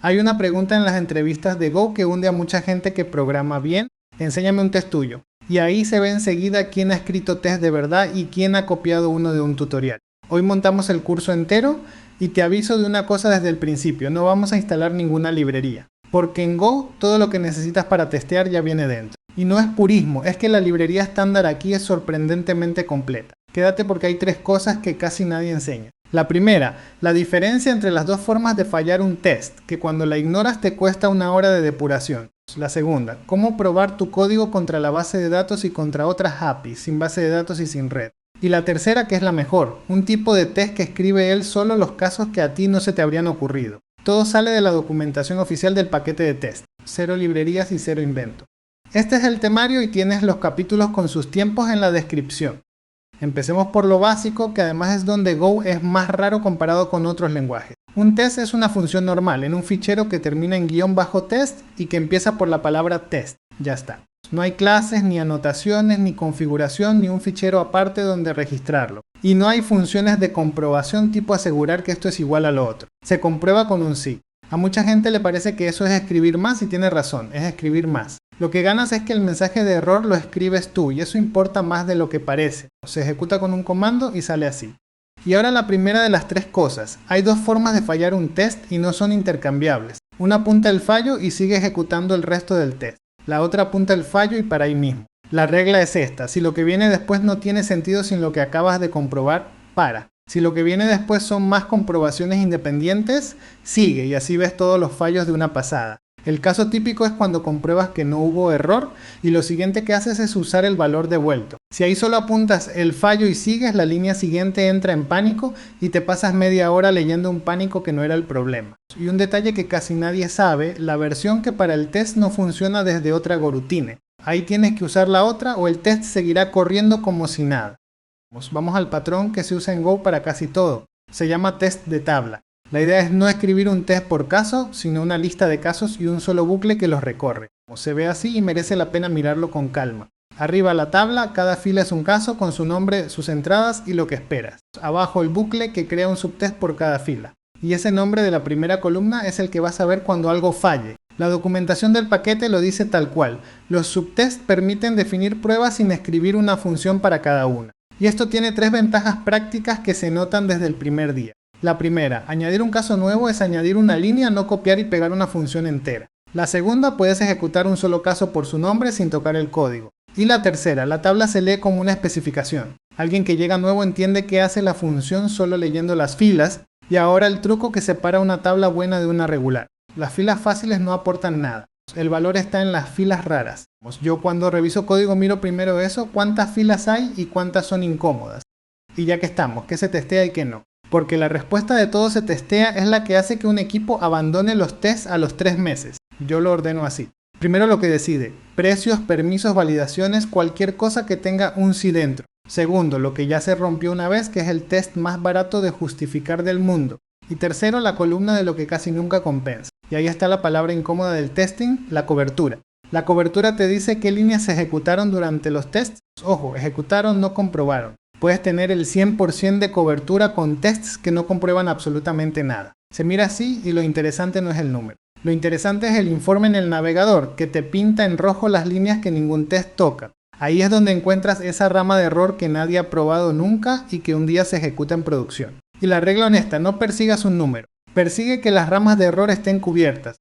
Hay una pregunta en las entrevistas de Go que hunde a mucha gente que programa bien. Enséñame un test tuyo. Y ahí se ve enseguida quién ha escrito test de verdad y quién ha copiado uno de un tutorial. Hoy montamos el curso entero y te aviso de una cosa desde el principio. No vamos a instalar ninguna librería. Porque en Go todo lo que necesitas para testear ya viene dentro. Y no es purismo, es que la librería estándar aquí es sorprendentemente completa. Quédate porque hay 3 cosas que casi nadie enseña. La primera, la diferencia entre las 2 formas de fallar un test, que cuando la ignoras te cuesta 1 hora de depuración. La segunda, cómo probar tu código contra la base de datos y contra otras APIs, sin base de datos y sin red. Y la tercera, que es la mejor, un tipo de test que escribe él solo los casos que a ti no se te habrían ocurrido. Todo sale de la documentación oficial del paquete de test. 0 librerías y 0 invento. Este es el temario y tienes los capítulos con sus tiempos en la descripción. Empecemos por lo básico, que además es donde Go es más raro comparado con otros lenguajes. Un test es una función normal en un fichero que termina en --test y que empieza por la palabra test. Ya está. No hay clases, ni anotaciones, ni configuración, ni un fichero aparte donde registrarlo. Y no hay funciones de comprobación tipo asegurar que esto es igual a lo otro. Se comprueba con un sí. A mucha gente le parece que eso es escribir más y tiene razón, es escribir más. Lo que ganas es que el mensaje de error lo escribes tú y eso importa más de lo que parece. Se ejecuta con un comando y sale así. Y ahora la primera de las 3 cosas. Hay 2 formas de fallar un test y no son intercambiables. Una apunta el fallo y sigue ejecutando el resto del test. La otra apunta el fallo y para ahí mismo. La regla es esta. Si lo que viene después no tiene sentido sin lo que acabas de comprobar, para. Si lo que viene después son más comprobaciones independientes, sigue y así ves todos los fallos de una pasada. El caso típico es cuando compruebas que no hubo error y lo siguiente que haces es usar el valor devuelto. Si ahí solo apuntas el fallo y sigues, la línea siguiente entra en pánico y te pasas media hora leyendo un pánico que no era el problema. Y un detalle que casi nadie sabe, la versión que para el test no funciona desde otra goroutine. Ahí tienes que usar la otra o el test seguirá corriendo como si nada. Vamos al patrón que se usa en Go para casi todo. Se llama test de tabla. La idea es no escribir un test por caso, sino una lista de casos y un solo bucle que los recorre. Se ve así y merece la pena mirarlo con calma. Arriba la tabla, cada fila es un caso con su nombre, sus entradas y lo que esperas. Abajo el bucle que crea un subtest por cada fila. Y ese nombre de la primera columna es el que vas a ver cuando algo falle. La documentación del paquete lo dice tal cual. Los subtests permiten definir pruebas sin escribir una función para cada una. Y esto tiene 3 ventajas prácticas que se notan desde el primer día. La primera, añadir un caso nuevo es añadir una línea, no copiar y pegar una función entera. La segunda, puedes ejecutar un solo caso por su nombre sin tocar el código. Y la tercera, la tabla se lee como una especificación. Alguien que llega nuevo entiende qué hace la función solo leyendo las filas, y ahora el truco que separa una tabla buena de una regular. Las filas fáciles no aportan nada. El valor está en las filas raras. Yo cuando reviso código miro primero eso, cuántas filas hay y cuántas son incómodas. Y ya que estamos, qué se testea y qué no. Porque la respuesta de todo se testea es la que hace que un equipo abandone los tests a los 3 meses. Yo lo ordeno así. Primero lo que decide, precios, permisos, validaciones, cualquier cosa que tenga un sí dentro. Segundo, lo que ya se rompió una vez, que es el test más barato de justificar del mundo. Y tercero, la columna de lo que casi nunca compensa. Y ahí está la palabra incómoda del testing, la cobertura. La cobertura te dice qué líneas se ejecutaron durante los tests. Ojo, ejecutaron, no comprobaron. Puedes tener el 100% de cobertura con tests que no comprueban absolutamente nada. Se mira así y lo interesante no es el número. Lo interesante es el informe en el navegador, que te pinta en rojo las líneas que ningún test toca. Ahí es donde encuentras esa rama de error que nadie ha probado nunca y que un día se ejecuta en producción. Y la regla honesta, no persigas un número. Persigue que las ramas de error estén cubiertas.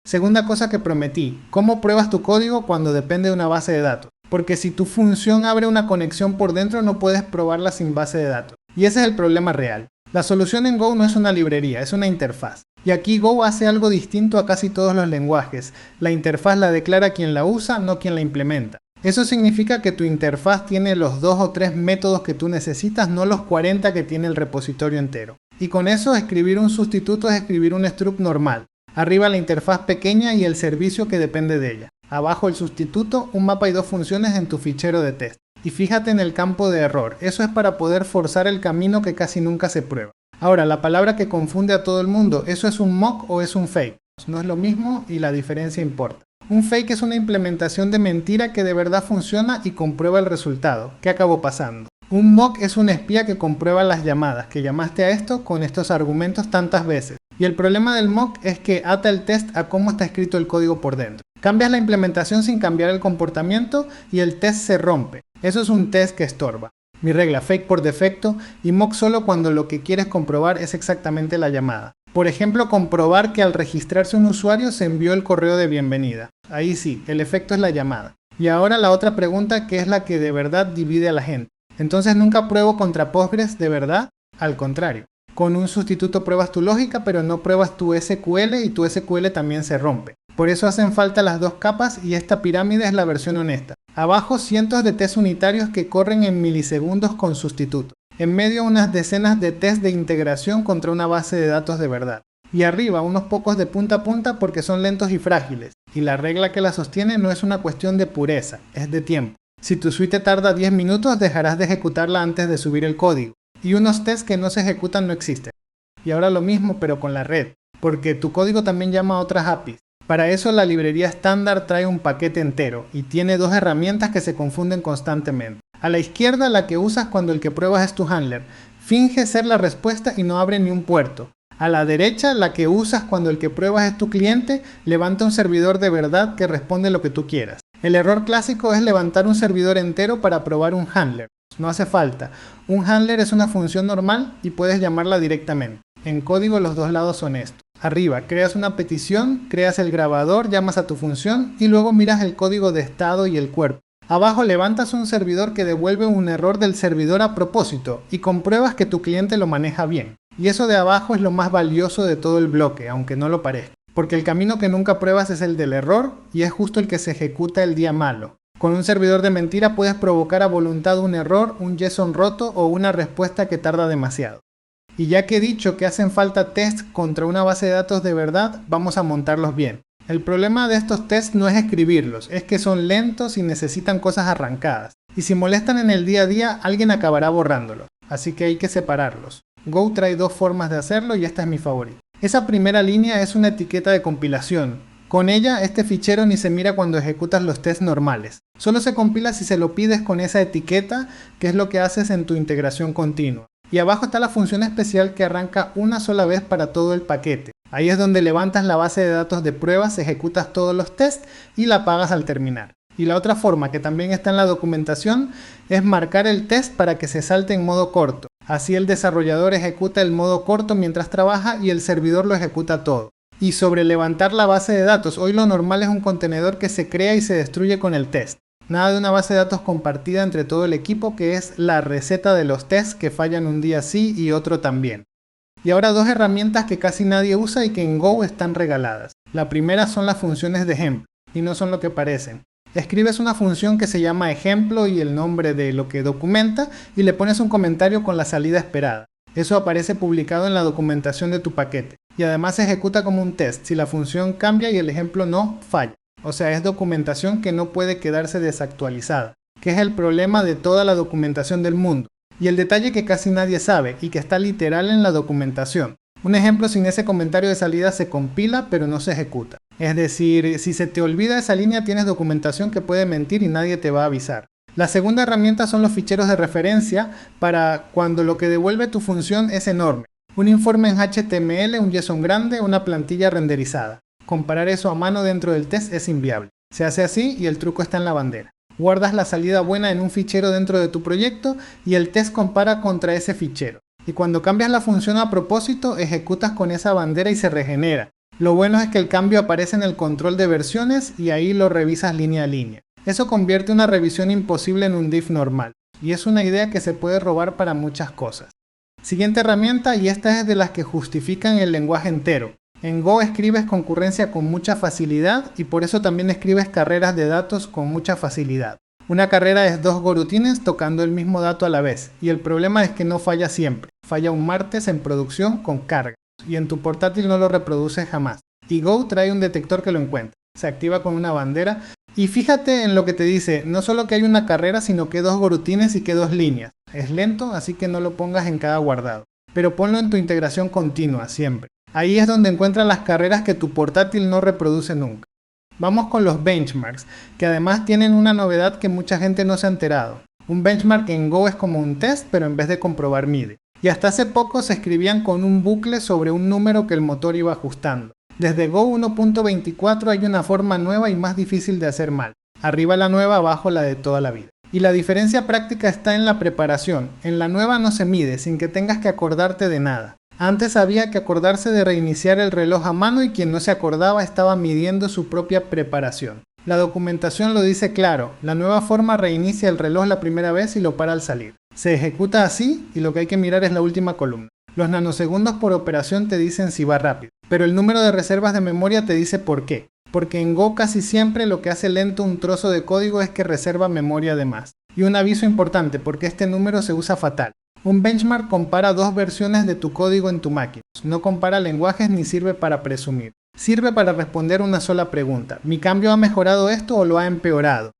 Segunda cosa que prometí, ¿cómo pruebas tu código cuando depende de una base de datos? Porque si tu función abre una conexión por dentro no puedes probarla sin base de datos. Y ese es el problema real. La solución en Go no es una librería, es una interfaz. Y aquí Go hace algo distinto a casi todos los lenguajes. La interfaz la declara quien la usa, no quien la implementa. Eso significa que tu interfaz tiene los 2 o 3 métodos que tú necesitas, no los 40 que tiene el repositorio entero. Y con eso escribir un sustituto es escribir un struct normal. Arriba la interfaz pequeña y el servicio que depende de ella. Abajo el sustituto, un mapa y 2 funciones en tu fichero de test. Y fíjate en el campo de error, eso es para poder forzar el camino que casi nunca se prueba. Ahora, la palabra que confunde a todo el mundo, ¿eso es un mock o es un fake? No es lo mismo y la diferencia importa. Un fake es una implementación de mentira que de verdad funciona y comprueba el resultado. ¿Qué acabó pasando? Un mock es un espía que comprueba las llamadas, que llamaste a esto con estos argumentos tantas veces. Y el problema del mock es que ata el test a cómo está escrito el código por dentro. Cambias la implementación sin cambiar el comportamiento y el test se rompe. Eso es un test que estorba. Mi regla, fake por defecto y mock solo cuando lo que quieres comprobar es exactamente la llamada. Por ejemplo, comprobar que al registrarse un usuario se envió el correo de bienvenida. Ahí sí, el efecto es la llamada. Y ahora la otra pregunta, que es la que de verdad divide a la gente. Entonces nunca pruebo contra Postgres de verdad, al contrario. Con un sustituto pruebas tu lógica, pero no pruebas tu SQL y tu SQL también se rompe. Por eso hacen falta las dos capas y esta pirámide es la versión honesta. Abajo cientos de tests unitarios que corren en milisegundos con sustituto. En medio unas decenas de tests de integración contra una base de datos de verdad. Y arriba unos pocos de punta a punta porque son lentos y frágiles. Y la regla que la sostiene no es una cuestión de pureza, es de tiempo. Si tu suite tarda 10 minutos, dejarás de ejecutarla antes de subir el código. Y unos tests que no se ejecutan no existen. Y ahora lo mismo pero con la red, porque tu código también llama a otras APIs. Para eso la librería estándar trae un paquete entero y tiene dos herramientas que se confunden constantemente. A la izquierda la que usas cuando el que pruebas es tu handler. Finge ser la respuesta y no abre ni un puerto. A la derecha la que usas cuando el que pruebas es tu cliente, levanta un servidor de verdad que responde lo que tú quieras. El error clásico es levantar un servidor entero para probar un handler. No hace falta. Un handler es una función normal y puedes llamarla directamente. En código los dos lados son estos. Arriba creas una petición, creas el grabador, llamas a tu función y luego miras el código de estado y el cuerpo. Abajo levantas un servidor que devuelve un error del servidor a propósito y compruebas que tu cliente lo maneja bien. Y eso de abajo es lo más valioso de todo el bloque, aunque no lo parezca. Porque el camino que nunca pruebas es el del error y es justo el que se ejecuta el día malo. Con un servidor de mentira puedes provocar a voluntad un error, un JSON roto o una respuesta que tarda demasiado. Y ya que he dicho que hacen falta tests contra una base de datos de verdad, vamos a montarlos bien. El problema de estos tests no es escribirlos, es que son lentos y necesitan cosas arrancadas. Y si molestan en el día a día, alguien acabará borrándolos. Así que hay que separarlos. Go trae dos formas de hacerlo y esta es mi favorita. Esa primera línea es una etiqueta de compilación. Con ella, este fichero ni se mira cuando ejecutas los tests normales. Solo se compila si se lo pides con esa etiqueta, que es lo que haces en tu integración continua. Y abajo está la función especial que arranca una sola vez para todo el paquete. Ahí es donde levantas la base de datos de pruebas, ejecutas todos los tests y la apagas al terminar. Y la otra forma, que también está en la documentación, es marcar el test para que se salte en modo corto. Así el desarrollador ejecuta el modo corto mientras trabaja y el servidor lo ejecuta todo. Y sobre levantar la base de datos, hoy lo normal es un contenedor que se crea y se destruye con el test. Nada de una base de datos compartida entre todo el equipo, que es la receta de los tests que fallan un día sí y otro también. Y ahora dos herramientas que casi nadie usa y que en Go están regaladas. La primera son las funciones de ejemplo, y no son lo que parecen. Escribes una función que se llama ejemplo y el nombre de lo que documenta y le pones un comentario con la salida esperada. Eso aparece publicado en la documentación de tu paquete. Y además se ejecuta como un test si la función cambia y el ejemplo no falla. O sea, es documentación que no puede quedarse desactualizada, que es el problema de toda la documentación del mundo. Y el detalle que casi nadie sabe y que está literal en la documentación. Un ejemplo sin ese comentario de salida se compila pero no se ejecuta. Es decir, si se te olvida esa línea tienes documentación que puede mentir y nadie te va a avisar. La segunda herramienta son los ficheros de referencia para cuando lo que devuelve tu función es enorme. Un informe en HTML, un JSON grande, una plantilla renderizada. Comparar eso a mano dentro del test es inviable. Se hace así y el truco está en la bandera. Guardas la salida buena en un fichero dentro de tu proyecto y el test compara contra ese fichero. Y cuando cambias la función a propósito, ejecutas con esa bandera y se regenera. Lo bueno es que el cambio aparece en el control de versiones y ahí lo revisas línea a línea. Eso convierte una revisión imposible en un diff normal. Y es una idea que se puede robar para muchas cosas. Siguiente herramienta, y esta es de las que justifican el lenguaje entero. En Go escribes concurrencia con mucha facilidad y por eso también escribes carreras de datos con mucha facilidad. Una carrera es dos gorutines tocando el mismo dato a la vez y el problema es que no falla siempre. Falla un martes en producción con carga y en tu portátil no lo reproduces jamás. Y Go trae un detector que lo encuentra. Se activa con una bandera y fíjate en lo que te dice, no solo que hay una carrera sino que dos gorutines y que dos líneas. Es lento, así que no lo pongas en cada guardado. Pero ponlo en tu integración continua, siempre. Ahí es donde encuentras las carreras que tu portátil no reproduce nunca. Vamos con los benchmarks, que además tienen una novedad que mucha gente no se ha enterado. Un benchmark en Go es como un test, pero en vez de comprobar mide. Y hasta hace poco se escribían con un bucle sobre un número que el motor iba ajustando. Desde Go 1.24 hay una forma nueva y más difícil de hacer mal. Arriba la nueva, abajo la de toda la vida. Y la diferencia práctica está en la preparación. En la nueva no se mide, sin que tengas que acordarte de nada. Antes había que acordarse de reiniciar el reloj a mano y quien no se acordaba estaba midiendo su propia preparación. La documentación lo dice claro, la nueva forma reinicia el reloj la primera vez y lo para al salir. Se ejecuta así y lo que hay que mirar es la última columna. Los nanosegundos por operación te dicen si va rápido, pero el número de reservas de memoria te dice por qué. Porque en Go casi siempre lo que hace lento un trozo de código es que reserva memoria de más. Y un aviso importante, porque este número se usa fatal. Un benchmark compara dos versiones de tu código en tu máquina. No compara lenguajes ni sirve para presumir. Sirve para responder una sola pregunta. ¿Mi cambio ha mejorado esto o lo ha empeorado?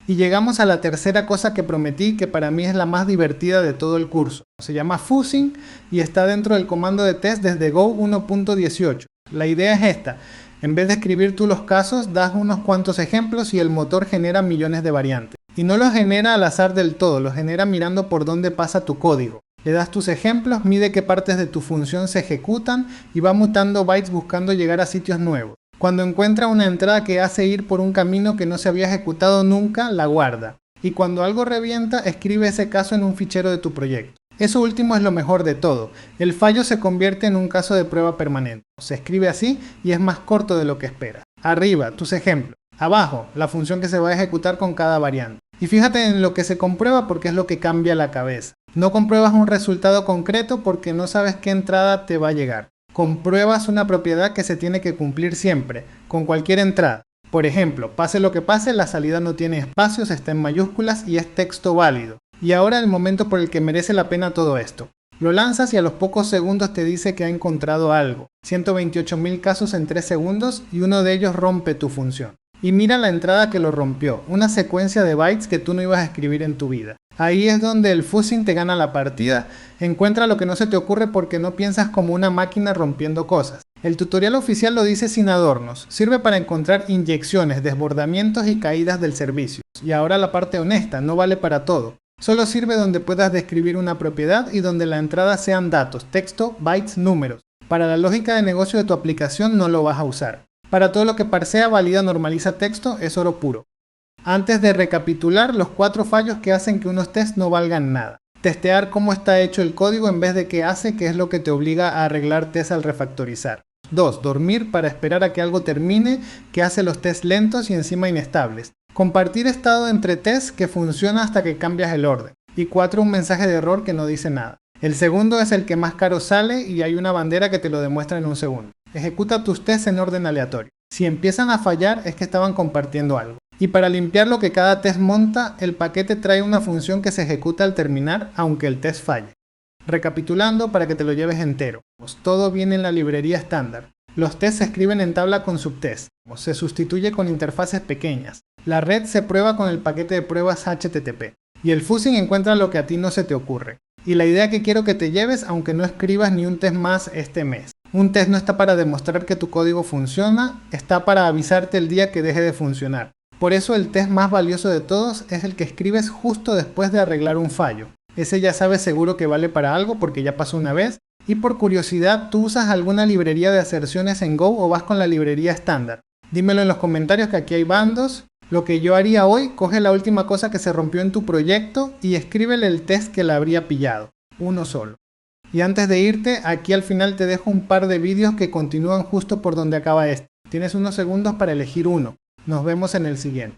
Y llegamos a la tercera cosa que prometí, que para mí es la más divertida de todo el curso. Se llama fuzzing y está dentro del comando de test desde Go 1.18. La idea es esta. En vez de escribir tú los casos, das unos cuantos ejemplos y el motor genera millones de variantes. Y no los genera al azar del todo, los genera mirando por dónde pasa tu código. Le das tus ejemplos, mide qué partes de tu función se ejecutan y va mutando bytes buscando llegar a sitios nuevos. Cuando encuentra una entrada que hace ir por un camino que no se había ejecutado nunca, la guarda. Y cuando algo revienta, escribe ese caso en un fichero de tu proyecto. Eso último es lo mejor de todo. El fallo se convierte en un caso de prueba permanente. Se escribe así y es más corto de lo que esperas. Arriba, tus ejemplos. Abajo, la función que se va a ejecutar con cada variante. Y fíjate en lo que se comprueba porque es lo que cambia la cabeza. No compruebas un resultado concreto porque no sabes qué entrada te va a llegar. Compruebas una propiedad que se tiene que cumplir siempre, con cualquier entrada. Por ejemplo, pase lo que pase, la salida no tiene espacios, está en mayúsculas y es texto válido. Y ahora el momento por el que merece la pena todo esto. Lo lanzas y a los pocos segundos te dice que ha encontrado algo. 128.000 casos en 3 segundos y uno de ellos rompe tu función. Y mira la entrada que lo rompió, una secuencia de bytes que tú no ibas a escribir en tu vida. Ahí es donde el fuzzing te gana la partida. Encuentra lo que no se te ocurre porque no piensas como una máquina rompiendo cosas. El tutorial oficial lo dice sin adornos. Sirve para encontrar inyecciones, desbordamientos y caídas del servicio. Y ahora la parte honesta, no vale para todo. Solo sirve donde puedas describir una propiedad y donde la entrada sean datos, texto, bytes, números. Para la lógica de negocio de tu aplicación no lo vas a usar. Para todo lo que parsea, valida, normaliza texto, es oro puro. Antes de recapitular los 4 fallos que hacen que unos tests no valgan nada. Testear cómo está hecho el código en vez de qué hace, que es lo que te obliga a arreglar tests al refactorizar. 2. Dormir para esperar a que algo termine, que hace los tests lentos y encima inestables. Compartir estado entre tests que funciona hasta que cambias el orden. Y 4. Un mensaje de error que no dice nada. El segundo es el que más caro sale y hay una bandera que te lo demuestra en un segundo. Ejecuta tus tests en orden aleatorio. Si empiezan a fallar es que estaban compartiendo algo. Y para limpiar lo que cada test monta, el paquete trae una función que se ejecuta al terminar aunque el test falle. Recapitulando para que te lo lleves entero. Todo viene en la librería estándar. Los tests se escriben en tabla con subtests. Se sustituye con interfaces pequeñas. La red se prueba con el paquete de pruebas HTTP. Y el fuzzing encuentra lo que a ti no se te ocurre. Y la idea que quiero que te lleves, aunque no escribas ni un test más este mes. Un test no está para demostrar que tu código funciona, está para avisarte el día que deje de funcionar. Por eso el test más valioso de todos es el que escribes justo después de arreglar un fallo. Ese ya sabes seguro que vale para algo porque ya pasó una vez. Y por curiosidad, ¿tú usas alguna librería de aserciones en Go o vas con la librería estándar? Dímelo en los comentarios que aquí hay bandos. Lo que yo haría hoy, coge la última cosa que se rompió en tu proyecto y escríbele el test que la habría pillado. Uno solo. Y antes de irte, aquí al final te dejo un par de vídeos que continúan justo por donde acaba este. Tienes unos segundos para elegir uno. Nos vemos en el siguiente.